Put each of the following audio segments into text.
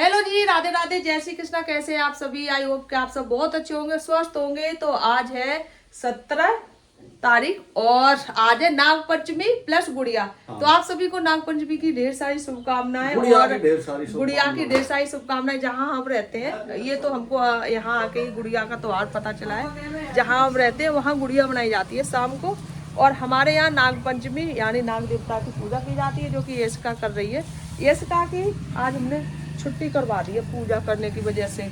Hello जी, राधे राधे, जय श्री कृष्णा। कैसे हैं आप सभी? आई होप कि आप सब बहुत अच्छे होंगे, स्वस्थ होंगे। तो आज है 17 तारीख और आज है नाग पंचमी प्लस गुड़िया। तो आप सभी को नाग पंचमी की ढेर सारी शुभकामनाएं और गुड़िया की ढेर सारी शुभकामनाएं। जहां हम रहते हैं, ये तो हमको यहाँ आके ही गुड़िया का त्योहार पता चला है। जहां हम रहते हैं वहाँ गुड़िया बनाई जाती है शाम को। और हमारे यहाँ नाग पंचमी यानी नाग देवता की पूजा की जाती है, जो कि यशिका कर रही है। यशिका की आज हमने छुट्टी करवा दी है पूजा करने की वजह से।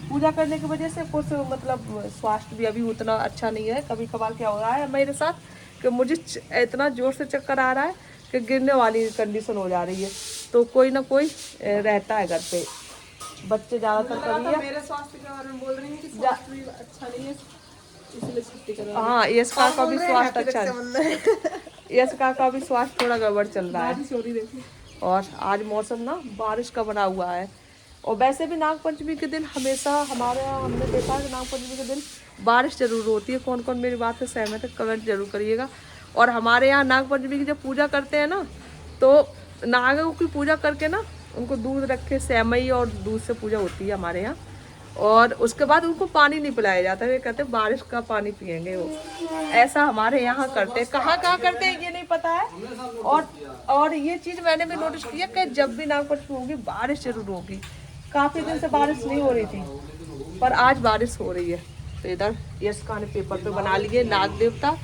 पूजा करने की वजह से कुछ मतलब स्वास्थ्य भी अभी उतना अच्छा नहीं है। कभी कभार क्या हो रहा है मेरे साथ कि मुझे इतना जोर से चक्कर आ रहा है कि गिरने वाली कंडीशन हो जा रही है। तो कोई ना कोई रहता है घर पे। बच्चे ज़्यादातर कभी है मेरे स्वास्थ्य के बारे में बोल रही हैं कि स्वास्थ्य भी अच्छा नहीं है, इसलिए छुट्टी करवा। हाँ, यशिका का भी स्वास्थ्य अच्छा है। यशिका का भी स्वास्थ्य थोड़ा गड़बड़ चल रहा है। और आज मौसम ना बारिश का बना हुआ है। और वैसे भी नाग पंचमी के दिन हमेशा हमारे यहाँ हमने देखा है कि नाग पंचमी के दिन बारिश जरूर होती है। कौन कौन मेरी बात से सहमत है कमेंट जरूर करिएगा। और हमारे यहाँ नाग पंचमी की जब पूजा करते हैं ना, तो नागों की पूजा करके ना उनको दूध रख के सेवई और दूध से पूजा होती है हमारे यहाँ। और उसके बाद उनको पानी नहीं पिलाया जाता है। वे कहते हैं बारिश का पानी पियेंगे वो। ऐसा हमारे यहाँ करते हैं। कहाँ कहाँ करते हैं ये नहीं पता है। और ये चीज़ मैंने भी नोटिस किया कि जब भी नाग पंचमी होगी बारिश जरूर होगी। काफ़ी दिन से बारिश नहीं हो रही थी, पर आज बारिश हो रही है। तो इधर यशिका ने पेपर पे बना लिए नाग देवता।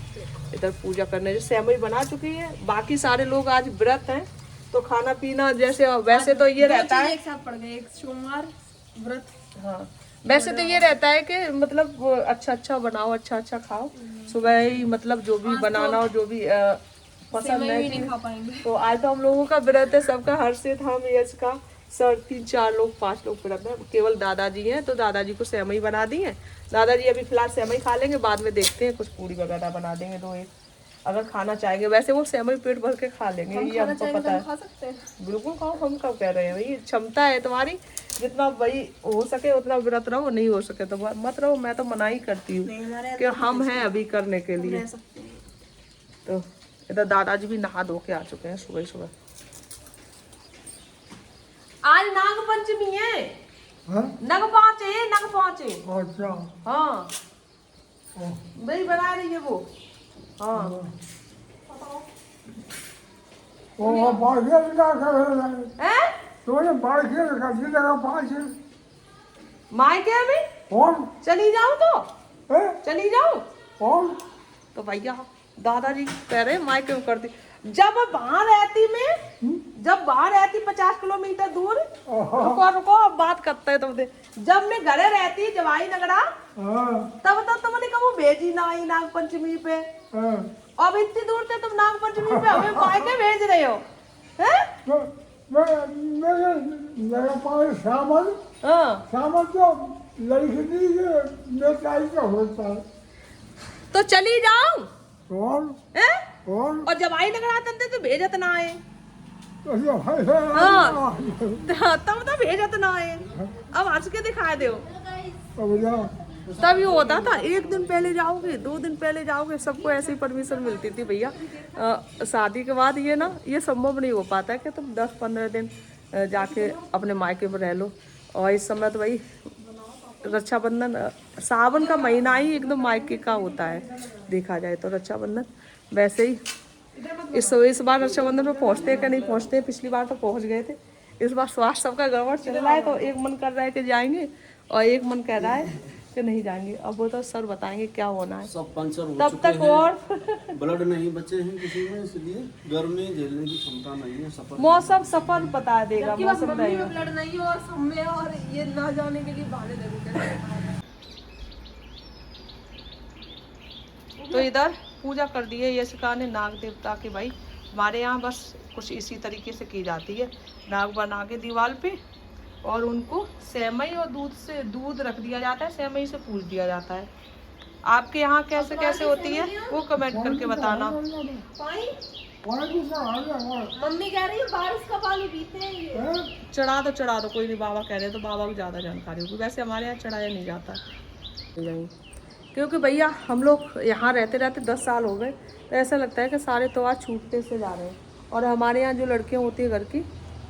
इधर पूजा करने सेवई बना चुकी है। बाकी सारे लोग आज व्रत हैं, तो खाना पीना जैसे वैसे तो ये रहता है। एक साथ पड़ गए, एक सोमवार व्रत। हाँ, वैसे तो ये रहता है कि मतलब अच्छा अच्छा बनाओ, अच्छा अच्छा खाओ। सुबह ही मतलब जो भी बनाना और जो भी पसंद है। तो आज तो हम लोगों का व्रत है, सबका हर्षित। हम यशिका सर 3-4 लोग 5 लोग व्रत है। केवल दादाजी हैं, तो दादाजी को सेवई बना दी है। दादाजी अभी फिलहाल सेवई खा लेंगे, बाद में देखते हैं कुछ पूरी वगैरह बना देंगे 2-1 अगर खाना चाहेंगे। वैसे वो सेवई पेट भर के खा लेंगे, ये हमको पता है। खा सकते हैं, बिल्कुल खाओ। हम कब कह रहे हैं भाई, क्षमता है तुम्हारी, जितना भाई हो सके उतना व्रत रहो। नहीं हो सके तो मत रहो। मैं तो मना ही करती हूँ कि हम हैं अभी करने के लिए। तो इधर दादाजी भी नहा धो के आ चुके हैं सुबह सुबह। आज नाग पंचमी है। नग पाँचे। अच्छा। हाँ, वही बना रही है वो। हाँ, वो बाढ़िया लगा कर रहे हैं? तो ये बाढ़िया लगा दी लगा 5 मायके में और चली जाऊं तो है चली जाऊं और तो भैया दादाजी कह रहे मायके में करती। जब वहां रहती मैं, जब वहां रहती 50 किलोमीटर दूर। रुको अब बात करते हैं तुमसे। जब मैं घरे रहती जवाई नगरा, तब तो तुमने कबू भेजी ना आई नाग पंचमी पे। अब इतनी दूर से तुम नाग पंचमी पे हमें मायके भेज रहे हो, हैं? मेरे पास सामान हाँ, सामान तो लड़की नेताई का होता है तो चली जाऊं, हैं? और जवाई नगर आते तो भेजत ना आए। हाँ तब तो भेजत ना आए। अब हंस के दिखाए दो। अब तब ये होता था 1 दिन पहले जाओगे, 2 दिन पहले जाओगे, सबको ऐसी ही परमिशन मिलती थी भैया। शादी के बाद ये ना ये संभव नहीं हो पाता है कि तुम 10-15 दिन जाके अपने मायके में रह लो। और इस समय तो भाई रक्षाबंधन सावन का महीना ही एकदम मायके का होता है देखा जाए तो। रक्षाबंधन वैसे ही इस बार रक्षाबंधन में पहुँचते हैं कि नहीं पहुँचते। पिछली बार तो पहुँच गए थे। इस बार स्वास्थ्य सबका गड़बड़ चल रहा है, तो एक मन कर रहा है कि जाएंगे और एक मन कह रहा है कि नहीं जाएंगे। अब वो तो सर बताएंगे क्या होना है। सब पंचर हो तब चुके तक हैं, और ब्लड नहीं बचे हैं किसी में, इसलिए गर्मी झेलने की क्षमता नहीं है। सफर मौसम सफर बता देगा, कि बस मौसम मम्मी में रहेगा। ब्लड नहीं है और सब में, और ये ना जाने के लिए बहाने देते। तो इधर पूजा कर दी है यशिका ने नाग देवता की। भाई हमारे यहाँ बस कुछ इसी तरीके से की जाती है। नाग बना के दीवार पे और उनको सेवई और दूध रख दिया जाता है। सेवई से पूज दिया जाता है। आपके यहाँ कैसे कैसे होती है वो कमेंट करके बताना। मम्मी कह रही है बारिश का पानी पीते हैं ये। चढ़ा दो कोई नहीं। बाबा कह रहे तो बाबा को ज़्यादा जानकारी होगी। वैसे हमारे यहाँ चढ़ाया नहीं जाता क्योंकि भैया हम लोग यहाँ रहते रहते 10 साल हो गए, तो ऐसा लगता है कि सारे त्योहार छूटते से जा रहे हैं। और हमारे यहाँ जो लड़कियाँ होती है घर की,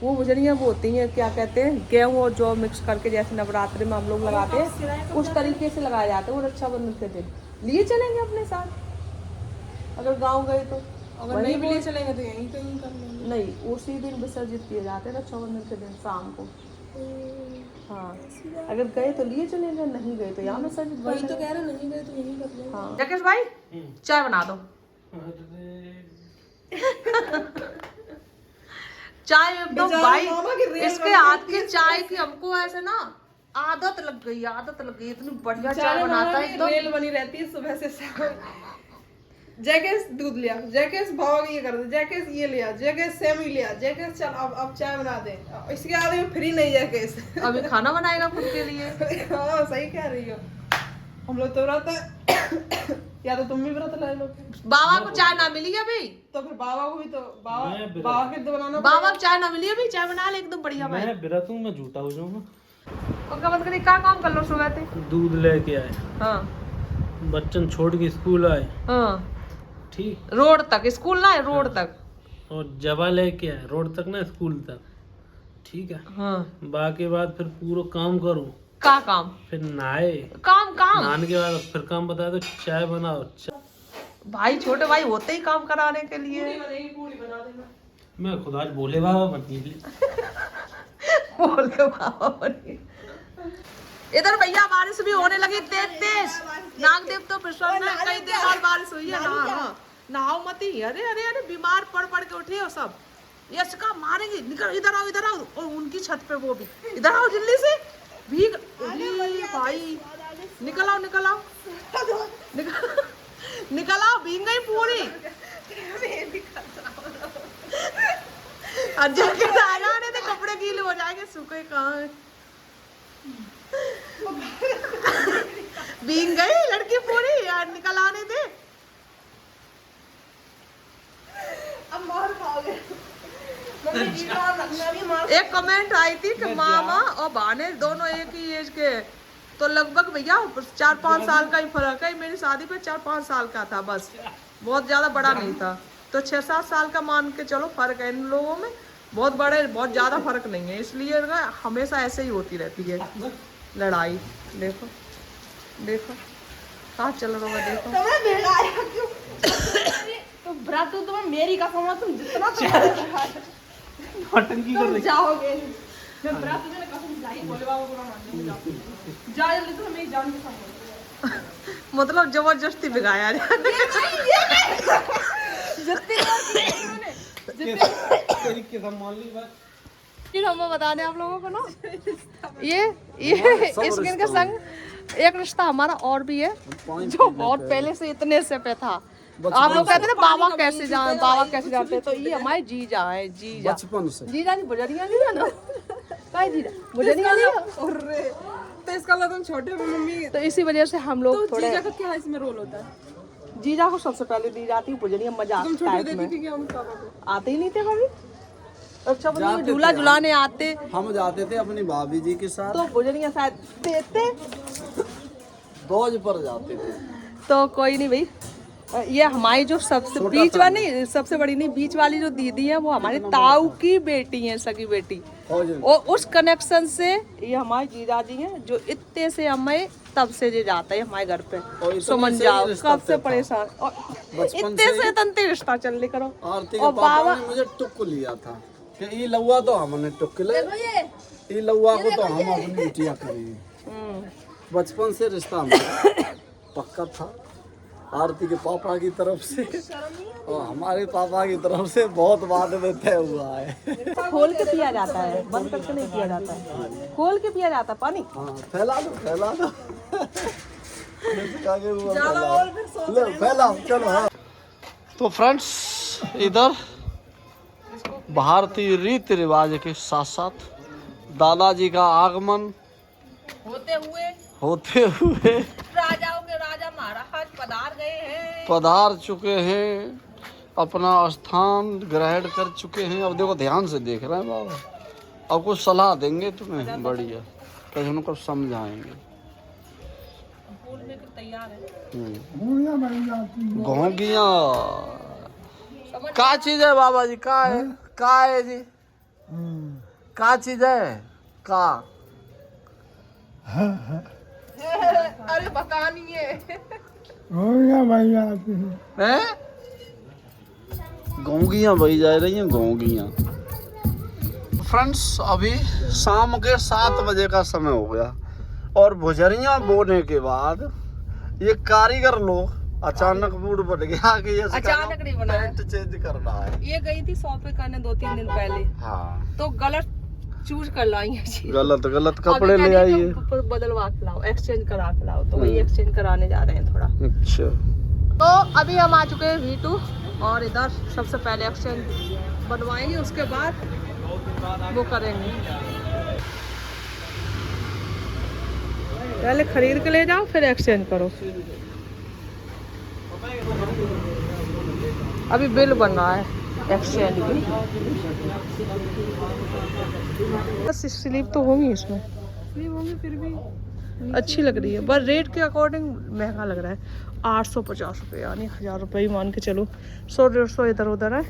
वो भुजरियाँ वो होती हैं, क्या कहते हैं, गेहूँ और जौ मिक्स करके, जैसे नवरात्रि में हम लोग लगाते हैं उस तरीके से लगाए जाते हैं। वो रक्षाबंधन के दिन लिए चलेंगे अपने साथ, अगर गाँव गए तो। अगर नहीं भी ले चलेंगे तो यहीं कहीं कर लेंगे। नहीं, उसी दिन विसर्जित किए जाते हैं रक्षाबंधन के दिन शाम को। हाँ, अगर गए तो लिए चलेंगे, नहीं गए तो यहाँ विसर्जित। वही तो कह रहे, नहीं गए तो यहीं कर लेंगे। हाँ जकेश भाई, चाय बना दो। चाय एकदम भाई, इसके हाथ की चाय की हमको ऐसे ना आदत लग गई, इतनी बढ़िया चाय बनाता है एकदम। रेल बनी रहती है सुबह से शाम। जैकेस दूध लिया, जैकेस भाव ये कर दे, जैकेस ये लिया, जैकेस सेमी लिया, जैकेस चल अब चाय बना दे। इसके आगे फ्री नहीं जैकेस। अभी खाना बनाएगा खुद के लिए। हाँ सही कह रही हो। हम लोग तो व्रत या तो तुम भी व्रत ले लो। बाबा को चाय ना मिली अभी तो फिर बाबा को भी तो बाबा के तो बनाना। बाबा को चाय ना मिली अभी, चाय बना ले एकदम बढ़िया भाई। मैं व्रत हूँ, मैं झूठा हो जाऊंगा। और क्या करिए, क्या काम कर लो सुबह थे। दूध लेके आए, हाँ बच्चन छोड़ के स्कूल आए, हाँ, ठीक, रोड तक, स्कूल ना है रोड तक, और जवा लेके आए रोड तक ना स्कूल तक, ठीक है। हाँ। बाकी बाद फिर पूरा काम करूँ, का काम, फिर नहाए, काम नहाने के बाद फिर काम बताया तो चाय बनाओ। भाई छोटे भाई होते ही काम कराने के लिए। पूरी बना देना। मैं खुद आज बोले बाबा बनती बोले बाबा बनी। इधर भैया बारिश भी होने लगी तेज। नाग देव तो विश्वास में कई दिन बाद बारिश हुई है। नहाओ मती। अरे अरे अरे बीमार पड़ के उठे हो सब। यश का मारेंगे, निकल इधर आओ। और उनकी छत पे वो भी, इधर आओ जल्दी से। भीग भाई, निकल आओ भीग गई पूरी। जैकेट आ जाने थे, कपड़े गीले हो जाएंगे, सूखे कहाँ है। भीग गई लड़की पूरी यार, निकल आने दे। अब मार खाओगे। एक कमेंट आई थी कि मामा और भाने दोनों एक ही एज के, तो लगभग भैया 4-5 साल का ही फर्क है। मेरी शादी पे 4-5 साल का था बस, बहुत ज्यादा बड़ा नहीं था। तो 6-7 साल का मान के चलो फर्क है इन लोगों में, बहुत ज्यादा फर्क नहीं है। इसलिए हमेशा ऐसे ही होती रहती है लड़ाई। देखो कहाँ चल रहा है, देखो। तो व्रत तो तुम्हें मेरी कसम है, तुम जितना तुम जाओगे। मैं व्रत मैंने कसम जाई, बोले बाबा को मानने जा जल्दी, तो मेरी जान के साथ। मतलब जबरदस्ती भिगाया फिर हम बता दें आप लोगों को ना, ये इसके के संग एक रिश्ता हमारा और भी है, जो बहुत पहले से इतने से पे था। आप लोग कहते हैं बाबा कैसे जाते, तो ये हमारे जीजा है। बचपन से जीजा नहीं, बुजरिया नहीं है ना, काय जीजा बुजरिया नहीं है। तो इसका मतलब तुम छोटे में मम्मी, तो इसी वजह से हम लोग तो थोड़े, जीजा का क्या इसमें रोल होता है? जीजा को सबसे पहले दी जाती है बुजरिया, मजाक तुम छोटे टाइप देती में। थी कि हम पापा को? आते ही नहीं थे कभी। अच्छा झूला झुलाने आते, हम जाते थे अपनी भाभी जी के साथ, तो बुजरिया शायद देते, दोज पर जाते थे। तो कोई नहीं भाई। ये हमारी जो सबसे बीच वाली, सबसे बड़ी नहीं, बीच वाली जो दीदी है वो हमारी ताऊ की बेटी है, सगी बेटी। और उस कनेक्शन से ये हमारे जीजा जी हैं, जो इतने से हमें तब से जे जाता है हमारे घर पे। सुमन जाओ कब से परेशान, और इतने से तंते रिश्ता चल ले करो। और बाबा ने मुझे टुक लिया था कि ये लौआ तो हमने टुक ले, ये लौआ को तो हम अपनी बिटिया करेंगे। बचपन से रिश्ता हमारा पक्का था। आरती के पापा की तरफ से और हमारे पापा की तरफ से बहुत बाद में तय हुआ है। खोल के पिया जाता है, बंद करके नहीं पिया जाता है, खोल के पिया जाता है पानी। हाँ फैला दो फैलाओ चलो। हाँ तो फ्रेंड्स, इधर भारतीय रीति रिवाज के साथ साथ दादाजी का आगमन होते हुए राजाओं के राजा महाराज पधार चुके हैं, अपना स्थान ग्रहण कर चुके हैं। अब देखो ध्यान से देख रहे हैं बाबा, अब कुछ सलाह देंगे तुम्हें बढ़िया, कैसे उनको समझाएंगे। घोंगिया का चीज है बाबा जी, का है जी? का चीज है का? अरे पता नहीं है। हैं? घोंगियां बही जा रही हैं, घोंगियां। फ्रेंड्स अभी शाम के 7 बजे का समय हो गया और भुजरियां बोने के बाद ये कारीगर लोग अचानक मूड बन गया कि ये अचानक नहीं बना है। पेंट चेंज करना है। ये गई थी शॉपिंग करने 2-3 दिन पहले, हाँ तो गलत चूज कर लाई है चीज। गलत कपड़े ले आई है। बदलवा के लाओ, एक्सचेंज करा के लाओ, तो वही एक्सचेंज कराने जा रहे हैं थोड़ा। अच्छा तो अभी हम आ चुके हैं V2 और इधर सबसे पहले एक्सचेंज बनवाएंगे, उसके बाद वो करेंगे। पहले खरीद के ले जाओ फिर एक्सचेंज करो। अभी बिल बन रहा है एक्सचेंज की। बस स्लीप तो होंगी इसमें, स्लीप होंगी फिर भी अच्छी लग रही है, बस रेट के अकॉर्डिंग महंगा लग रहा है। 850 रुपये यानी 1000 रुपये ही मान के चलो, 100-150 इधर उधर है।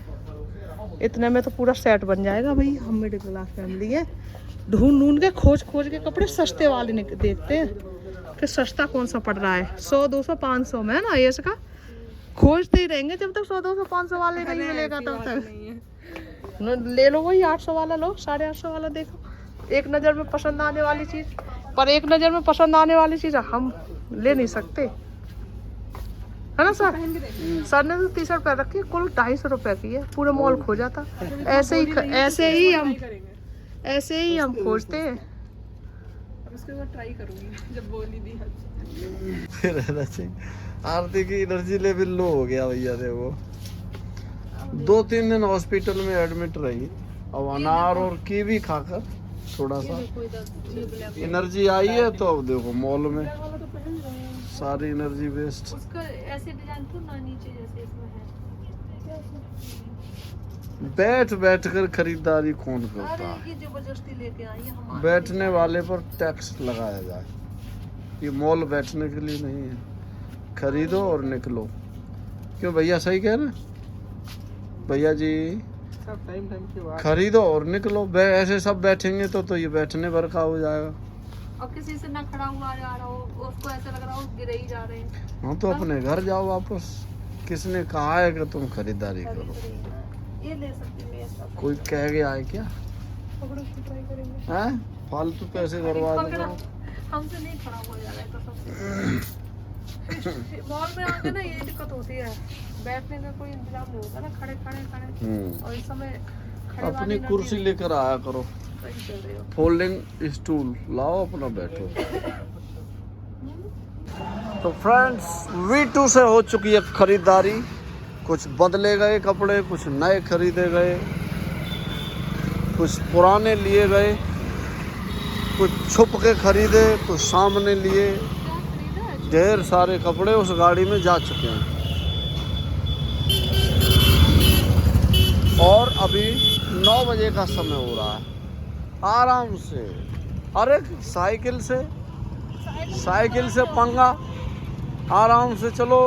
इतने में तो पूरा सेट बन जाएगा भाई। हम मिडिल क्लास फैमिली है, ढूंढ के खोज के कपड़े सस्ते वाले देखते हैं कि सस्ता कौन सा पड़ रहा है। 100, 200, 500 में है ना ये इसका, खोजते ही रहेंगे जब तक 100, 200, 500 वाले नहीं मिलेगा तब तक। ले लो वही 800 वाला लो, 850 वाला देखो। एक नज़र में पसंद आने वाली चीज़, पर एक नज़र में पसंद आने वाली चीज़ हम ले नहीं सकते, है ना सर? सर ने तो टी-शर्ट पहन रखी है, कुल 250 रुपये की है, पूरे मॉल खो जाता। ऐसे ही हम खोजते हैं। उसके बाद ट्राई करूंगी जब बोली दी। फिर रहना चाहिए। आरती की एनर्जी लेवल लो हो गया भैया, देखो 2-3 दिन हॉस्पिटल में एडमिट रही। अब अनार और कीवी खाकर थोड़ा सा एनर्जी आई है, तो अब देखो मॉल में सारी एनर्जी वेस्ट। उसका ऐसे डिजाइन तो ना नीचे जैसे इसमें है। बैठ कर खरीदारी कौन करता है? ये जबरदस्ती लेके आई है हम। बैठने वाले पर टैक्स लगाया जाए। ये मॉल बैठने के लिए नहीं है, खरीदो और निकलो। क्यों भैया, सही कह रहे भैया जी? सब टाइम के बाद खरीदो और निकलो। ऐसे सब बैठेंगे तो ये बैठने भर का हो जाएगा। और किसी से ना खड़ा हुआ जा रहा हो, उसको ऐसा लग रहा हो गिरे ही जा रहे हैं। हाँ तो अपने घर जाओ वापस। किसने कहा है कि तुम खरीदारी करो? ये ले सकते हैं सब। कोई कह गया है क्या? पकड़ो, ट्राई करेंगे। हैं? फालतू पैसे बर्बाद करो। हमसे नहीं खड़ा हुआ जा रहा है कसम। मॉल में आके ना ये दिक्कत होती है, बैठने का कोई इंतजाम नहीं होता ना, खड़े। और इस समय अपनी कुर्सी लेकर आया करो, फोल्डिंग स्टूल लाओ, अपना बैठो। तो फ्रेंड्स V2 से हो चुकी है खरीदारी। कुछ बदले गए कपड़े, कुछ नए खरीदे गए, कुछ पुराने लिए गए, कुछ छुप के खरीदे, कुछ सामने लिए। ढेर सारे कपड़े उस गाड़ी में जा चुके हैं। और अभी 9 बजे का समय हो रहा है। आराम से, अरे साइकिल से पंगा, आराम से चलो।